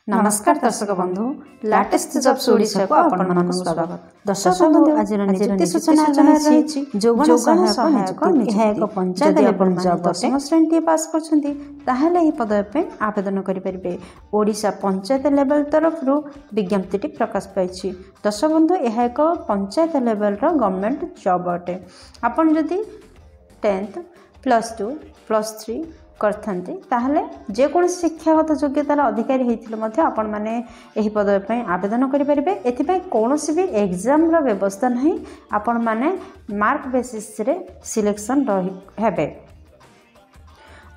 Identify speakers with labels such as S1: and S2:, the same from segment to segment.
S1: नमस्कार दर्शक बंधु लेटेस्ट जॉब्स ओडिशा को आपण मानक स्वागत। दर्शक बंधु आज नियुक्ति सूचना रही जोगण सहायक यह एक पंचायत लेवल जॉब 10वीं श्रेणी पास करछंती ताहले ही पद पे आवेदन करि परिबे। ओडिशा पंचायत लेवल तरफ विज्ञप्ति प्रकाश पाई। दर्शक बंधु यह एक पंचायत लेवल रो गवर्नमेंट जॉब अटे। आपण जदि 10th +2 +3 करथांती ताहले जे कोन शिक्षागत योग्यतार अधिकारी हेतिले मध्ये आपण माने एही पद पे आवेदन करि परिबे। एथि पय कोनोसी भी एग्जाम रो व्यवस्था नहीं, आपण माने मार्क बेसिस रे सिलेक्शन हेबे।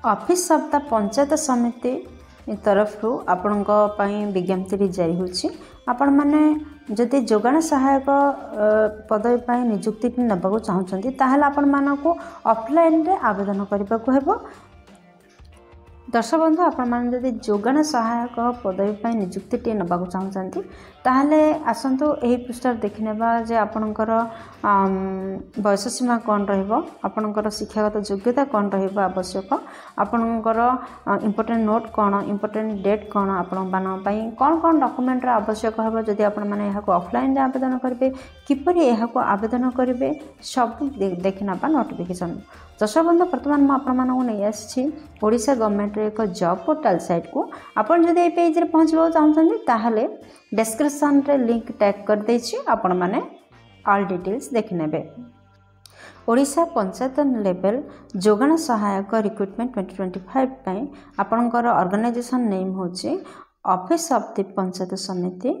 S1: ऑफिस ऑफ द पंचायत समिति तरफ आपण विज्ञप्ति जारी होछि। आपण माने जदि जोगाण सहायक पदवी पर नियुक्ति नबाक चाहते ताहले आपण मानक ऑफलाइन रे आवेदन करने को हेबो। दर्शक बंधु आपण मान जदि जोगाण सहायक पदवी पर नियुक्ति नबाक चाहते ताहले आसतु एही पृष्ठ देखनेबा जे आपणकर बयस सीमा कौन रहिबो, आपणकर शिक्षागत योग्यता कौन रहिबो आवश्यक, आपणकर इंपोर्टेंट नोट कौन, इंपोर्टेंट डेट कौन, आपण मान पई कौन कौन डॉक्यूमेंट आवश्यक हेबो। जदि आपण माने एहाको ऑफलाइन रे आवेदन करिवे किपरि एहाको आवेदन करिवे सब देखिनाबा नोटिफिकेशन। दर्शक बंधु वर्तमान मैं आपको नहीं आसी ओडिशा गवर्नमेंट एक जॉब पोर्टल साइट को। आपन जदि ए पेज रे पहुंचबो चाहते ताहले डिस्क्रिप्शन रे लिंक टैग कर देछि, आपण माने ऑल डिटेल्स देखि नेबे। ओडिशा पंचायत लेवल जोगाण सहायक रिक्रुटमेंट 2025 पई आपनकर ऑर्गेनाइजेशन नेम होछि office of the panchayat samiti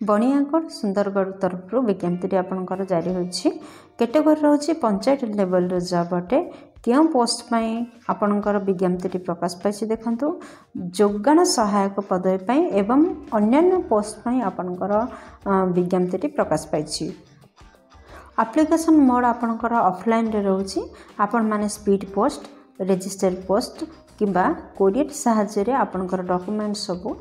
S1: Baniagarh Sundargarh तरफ विज्ञप्ति आपंकर जारी होछि। कैटेगरी रोचे पंचायत लेवल जॉब अटे। क्यों पोस्ट पाई आपंकर विज्ञप्ति प्रकाश पाई देखंतु जोगाण सहायक पदवी पाई एवं अन्यान्य पोस्ट पाई आपंकर विज्ञप्ति प्रकाश पाई। एप्लिकेशन मोड आपंकर ऑफलाइन रे रहउछि। आपण माने स्पीड पोस्ट, रजिस्टर पोस्ट किंबा कोरियर सहायता रे आपंकर डॉक्यूमेंट सब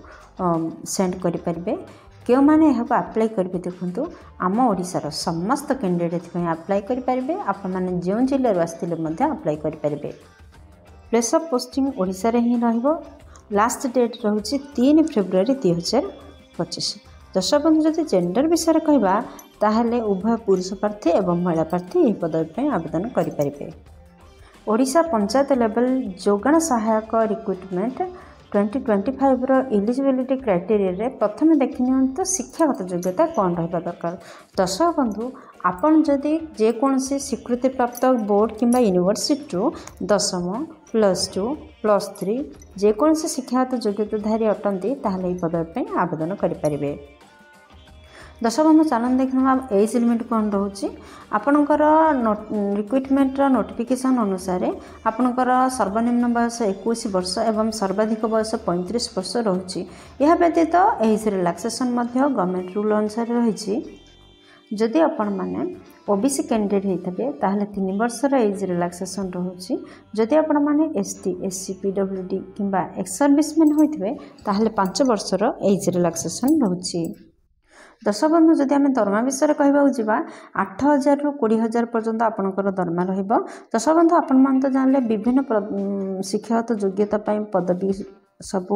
S1: सेंड करि परिबे। क्यों माने यह अप्लाई करेंगे देखो आम ओडिशार समस्त कैंडिडेट अप्लाई करेंगे। आपण मैंने जो जिले आसते अप्लाई करेंगे। प्लेस ऑफ पोस्टिंग ओडिशा रे ही रहिबो। लास्ट डेट रोचे 3 फेब्रुआरी 2025। दर्शक बंधु जदि जेंडर विषय कहवा ताहले उभय पुरुष प्रार्थी एवं महिला प्रार्थी यह पदवी पर आवेदन करेंगे। ओडिशा पंचायत लेवल जोगाण सहायक रिक्रुटमेंट 2025 रो एलिजिबिलिटी क्राइटेरिया रे प्रथम देखिनियंत शिक्षागत योग्यता कौन रहिबा दरकार। दर्शक बंधु आपण जदि जे कोनसी स्वीकृति प्राप्त बोर्ड किंबा यूनिवर्सिटी 10वीं +2 +3 जे कोनसी शिक्षागत योग्यताधारी अटंती ताहले ई पद पे आवेदन करि परिबे। दर्शक बंधु चलन देखना एज लिमिट कौन रोचे आपणकर रिक्रुटमेंट नोटिफिकेशन अनुसार आपणकर सर्वनिम्न बयस 21 वर्ष एवं सर्वाधिक बयस 35 वर्ष रोचे। यह व्यतीत एज रिलैक्सेशन गवर्नमेंट रूल अनुसार रही। जदि आपण माने ओबीसी कैंडिडेट होते ताहले 3 वर्षर एज रिलैक्सेशन रोचे। जदि आपण माने एसटी एससी पीडब्ल्यूडी किंबा एक्स सर्विसमैन होते ताहले 5 वर्षर एज रिलैक्सेशन रोचे। दर्शक बंधु जदि आम दरमा विषय कहवाक जावा 8,000 रु 20,000 पर्यंत आपणकर दरमा रहिबो। दर्शक बंधु आपण मान तो जानले विभिन्न शिक्षागत योग्यता पदवी सब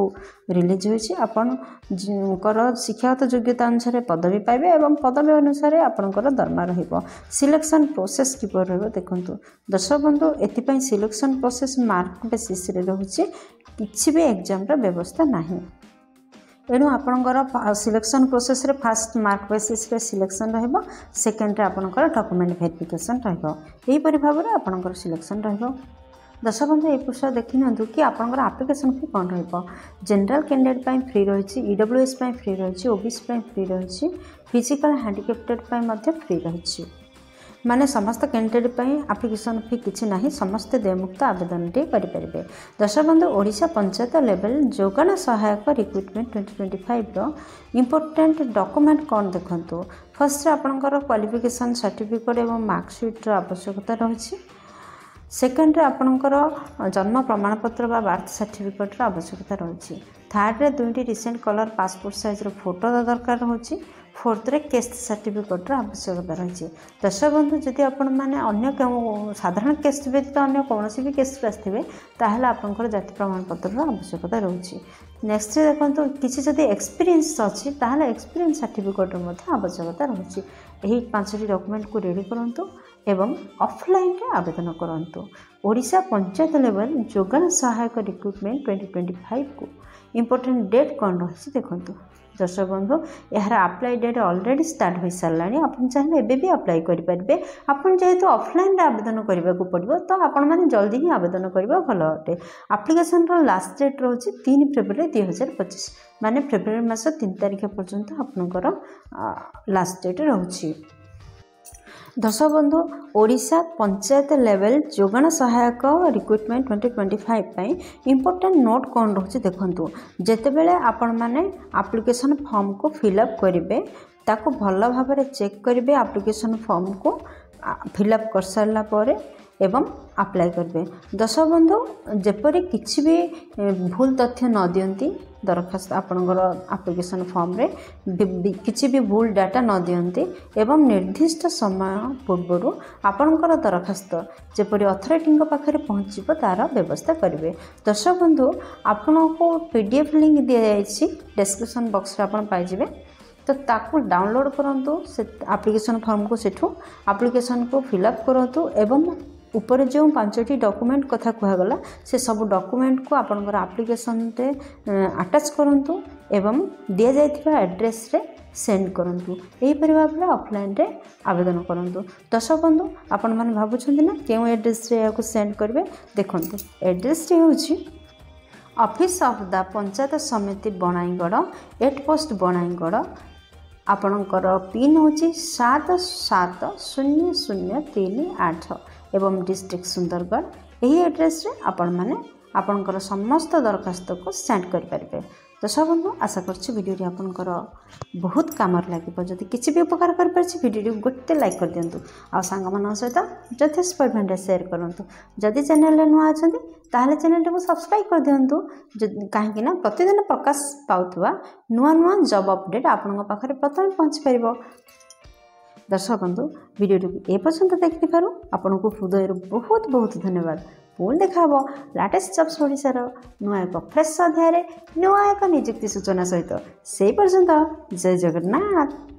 S1: रिलीज होइछि। आपणकर शिक्षागत योग्यता अनुसार पदवी पाइबे एवं पदवी अनुसार आपणकर दरमा रहिबो। सिलेक्शन प्रोसेस किपर रहिबो देखंतु। दर्शक बंधु एथिपई सिलेक्शन प्रोसेस मार्क बेसिस रे रहुछि, किछि भी एग्जाम रा व्यवस्था नाही। एणु आपणकर सिलेक्शन प्रोसेस रे फास्ट मार्क बेसिस रे सिलेक्शन रहिबो, सेकेंड रे आपणकर डॉक्यूमेंट वेरिफिकेशन रहिबो। एही परि भाव रे आपणकर सिलेक्शन रहिबो। दर्शक बंधु ए पुष्ट देखि नंतु कि आपणकर एप्लिकेशन फी कोन रहिबो। जनरल कैंडिडेट पई फ्री रहिछि, ईडब्ल्यूएस पई फ्री रहिछि, ओबीसी पई फ्री रहिछि, फिजिकल हैंडिकैप्टेड पई मध्ये फ्री रहिछि। माने समस्त कैंडिडेट पई एप्लिकेशन फी किछि नाही, समस्त देयमुक्त आवेदन टे करि परिबे। दर्शक बंधु ओडिशा पंचायत लेवल जोगाण सहायक रिक्रुटमेंट 2025 रो इंपोर्टेंट डॉक्यूमेंट कौन देखंतु। फर्स्ट आपनकर क्वालिफिकेशन सर्टिफिकेट एवं मार्कशीट रो आवश्यकता रहिछि। सेकेंड रे आपनकर जन्म प्रमाणपत्र बा बर्थ सर्टिफिकेट रो आवश्यकता रहिछि। थर्ड रे 2टी रिसेंट कलर पासपोर्ट साइज रो फोटो दरकार होछि। फोर्थ रे केस्ट सर्टिफिकेट आवश्यकता रही। दर्शक बंधु जदि आपण मैंने अन्य साधारण केस्ट व्यतीत अन्य कौन भी केस्ट आसते ताहले आपंकर जाति प्रमाण पत्र आवश्यकता रोचे। नेक्स्ट देखो किसी जदि एक्सपीरियंस अच्छी ताहले एक्सपीरियंस सर्टिफिकेट आवश्यकता रोचे। यही 5टी डॉक्यूमेंट को रेडी करूँ एवं ऑफलाइन रे आवेदन करूँ। ओडिशा पंचायत लेवल जोगान सहायक रिक्रुटमेंट 2025 को इम्पोर्टेंट डेट कौन रही देखो। दर्शक बंधु यार अप्लाई डेट ऑलरेडी स्टार्ट हो सारा आप चाहिए एबे भी अप्लाई करेंगे। आपन जेहेतु ऑफलाइन रे आवेदन करने को पड़ो तो आपण मैंने जल्दी ही आवेदन करवा भल अटे। एप्लिकेशन लास्ट डेट रोचे 3 फेब्रुआरी 2025 माने फेब्रुआरी मास 3 तारिख पर्यंत आपनकर लास्ट डेट रोचे। दर्शक बंधु ओडिशा पंचायत लेवल जोगान सहायक रिक्रुटमेंट 2025 इम्पोर्टेंट नोट कौन रोचे देखंतु। जेतेबेले आपण माने एप्लिकेशन फॉर्म को फिलअप करेंगे ताको भल भाव में चेक करेंगे। एप्लिकेशन फॉर्म को फिलअप कर सारा पर एवं अप्लाई करेंगे। दर्शक बंधु जेपरी किसी भी भूल तथ्य न दियंती दरखास्त आपणकर एप्लिकेशन फॉर्म रे किसी भी भूल डाटा न दियंती एवं निर्दिष्ट समय पूर्व आपणकर दरखास्त जेपरी अथॉरिटी पाखे पहुँचब तार व्यवस्था करेंगे। दर्शक बंधु आपन को PDF लिंक दि जाइए डिस्क्रिप्शन बॉक्स रे आपन पाइबे तो ताकू डाउनलोड करंतु से एप्लिकेशन फॉर्म को सेठू एप्लिकेशन को फिलअप करंतु एवं ऊपर जो 5टी डॉक्यूमेंट कथा कहगला से सब डॉक्यूमेंट को आपनकर एप्लिकेशन रे अटैच करंतु एवं दिया जाइथिबा एड्रेस रे सेंड करंतु। एही परि भाबरे ऑफलाइन रे आवेदन करंतु। दर्शक बंधु आपण माने भाबुछन्ती ना केउ एड्रेस रे याको सेंड करबे देखंतु। एड्रेस रे होछि ऑफिस ऑफ द पंचायत समिति बनाईगढ़ 8 पोस्ट बनाईगढ़ आपणकर पिन होछि 770038 एवं डिस्ट्रिक्ट सुंदरगढ़। यही एड्रेस रे आपण माने आपणकर समस्त दरखास्त को सेंड कर पारिबे। दर्शक बंधु आशा करछि वीडियो आपणकर बहुत काम लगे। जदि किसी भी उपकार कर पारछि वीडियो गोटे लाइक कर दियंतु आ संग मान सहित यथेष्ट परिमाण शेयर करंतु। जदि चैनल रे नुआ अछंती ताहले चैनल को सब्सक्राइब कर दियंतु कहीं ना प्रतिदिन प्रकाश पाउथवा नुआ नुआ जॉब अपडेट आपन पाखरे प्रथम पहुंच परिबो। दर्शक बंधु वीडियो ए पर्यंत देखि पारु आपन को हृदय बहुत बहुत धन्यवाद। पुणी देखा लाटेस्ट जॉब्स ओडिशार नुआ एक फ्रेश अध्याय नुआ एक नियुक्ति सूचना सहित से पर्यंत जय जगन्नाथ।